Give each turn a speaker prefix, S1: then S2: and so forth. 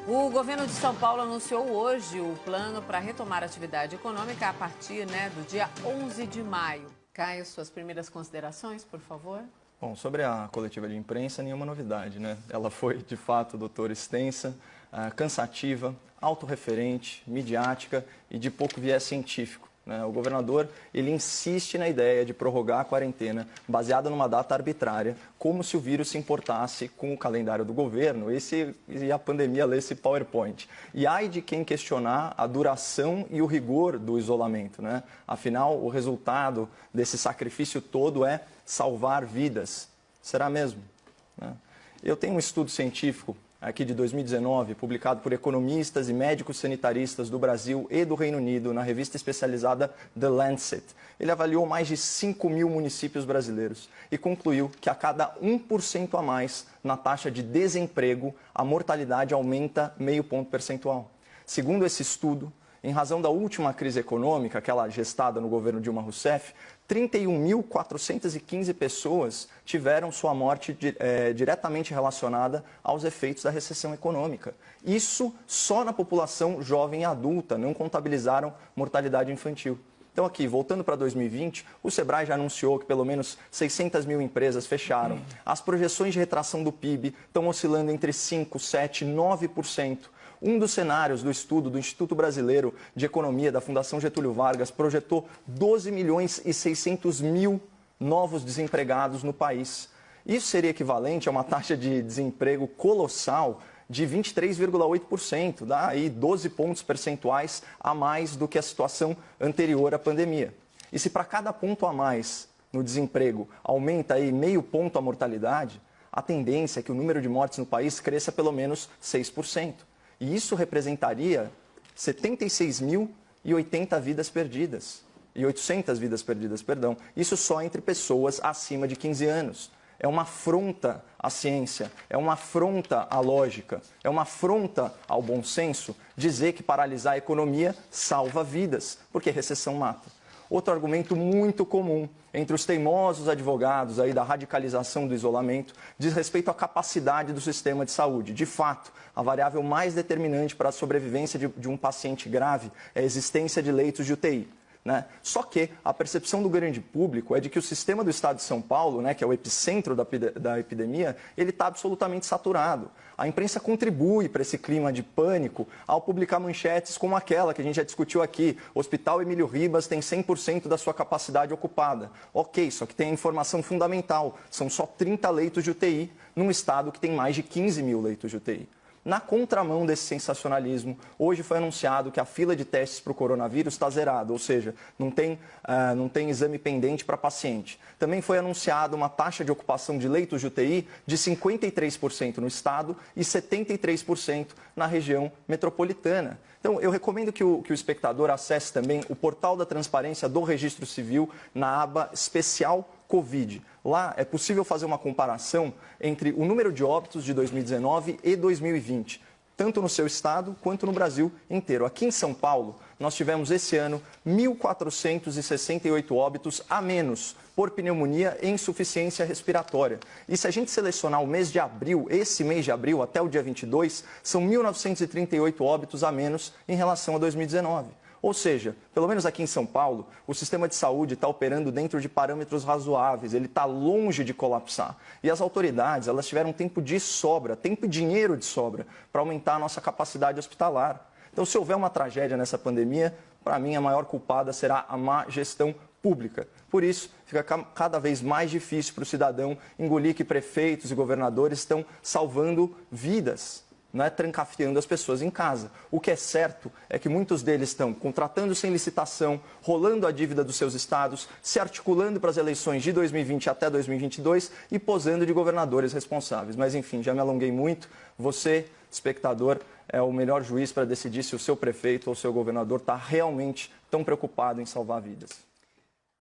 S1: O governo de São Paulo anunciou hoje o plano para retomar a atividade econômica a partir do dia 11 de maio. Caio, suas primeiras considerações, por favor.
S2: Bom, sobre a coletiva de imprensa, nenhuma novidade, né? Ela foi, de fato, doutora, extensa, cansativa, autorreferente, midiática e de pouco viés científico. O governador, ele insiste na ideia de prorrogar a quarentena baseada numa data arbitrária, como se o vírus se importasse com o calendário do governo e a pandemia lesse PowerPoint. E ai de quem questionar a duração e o rigor do isolamento, né? Afinal, o resultado desse sacrifício todo é salvar vidas. Será mesmo? Eu tenho um estudo científico aqui de 2019, publicado por economistas e médicos sanitaristas do Brasil e do Reino Unido, na revista especializada The Lancet. Ele avaliou mais de 5 mil municípios brasileiros e concluiu que a cada 1% a mais na taxa de desemprego, a mortalidade aumenta meio ponto percentual. Segundo esse estudo, em razão da última crise econômica, aquela gestada no governo Dilma Rousseff, 31.415 pessoas tiveram sua morte diretamente relacionada aos efeitos da recessão econômica. Isso só na população jovem e adulta, não contabilizaram mortalidade infantil. Então aqui, voltando para 2020, o Sebrae já anunciou que pelo menos 600 mil empresas fecharam. As projeções de retração do PIB estão oscilando entre 5%, 7%, 9%. Um dos cenários do estudo do Instituto Brasileiro de Economia da Fundação Getúlio Vargas projetou 12 milhões e 600 mil novos desempregados no país. Isso seria equivalente a uma taxa de desemprego colossal de 23,8%, dá aí 12 pontos percentuais a mais do que a situação anterior à pandemia. E se para cada ponto a mais no desemprego aumenta aí meio ponto a mortalidade, a tendência é que o número de mortes no país cresça pelo menos 6%. E isso representaria 76.080 vidas perdidas. E 800 vidas perdidas, perdão. Isso só entre pessoas acima de 15 anos. É uma afronta à ciência, é uma afronta à lógica, é uma afronta ao bom senso dizer que paralisar a economia salva vidas, porque recessão mata. Outro argumento muito comum entre os teimosos advogados aí da radicalização do isolamento diz respeito à capacidade do sistema de saúde. De fato, a variável mais determinante para a sobrevivência de um paciente grave é a existência de leitos de UTI. Só que a percepção do grande público é de que o sistema do estado de São Paulo, que é o epicentro da epidemia, ele está absolutamente saturado. A imprensa contribui para esse clima de pânico ao publicar manchetes como aquela que a gente já discutiu aqui. O Hospital Emílio Ribas tem 100% da sua capacidade ocupada. Ok, só que tem a informação fundamental. São só 30 leitos de UTI num estado que tem mais de 15 mil leitos de UTI. Na contramão desse sensacionalismo, hoje foi anunciado que a fila de testes para o coronavírus está zerada, ou seja, não tem exame pendente para paciente. Também foi anunciada uma taxa de ocupação de leitos de UTI de 53% no estado e 73% na região metropolitana. Então, eu recomendo que o espectador acesse também o portal da transparência do Registro Civil na aba especial Covid. Lá é possível fazer uma comparação entre o número de óbitos de 2019 e 2020, tanto no seu estado quanto no Brasil inteiro. Aqui em São Paulo, nós tivemos esse ano 1.468 óbitos a menos por pneumonia e insuficiência respiratória. E se a gente selecionar o mês de abril, esse mês de abril até o dia 22, são 1.938 óbitos a menos em relação a 2019. Ou seja, pelo menos aqui em São Paulo, o sistema de saúde está operando dentro de parâmetros razoáveis, ele está longe de colapsar. E as autoridades, elas tiveram tempo de sobra, tempo e dinheiro de sobra, para aumentar a nossa capacidade hospitalar. Então, se houver uma tragédia nessa pandemia, para mim a maior culpada será a má gestão pública. Por isso, fica cada vez mais difícil para o cidadão engolir que prefeitos e governadores estão salvando vidas, trancafiando as pessoas em casa. O que é certo é que muitos deles estão contratando sem licitação, rolando a dívida dos seus estados, se articulando para as eleições de 2020 até 2022 e posando de governadores responsáveis. Mas, enfim, já me alonguei muito. Você, espectador, é o melhor juiz para decidir se o seu prefeito ou o seu governador está realmente tão preocupado em salvar vidas.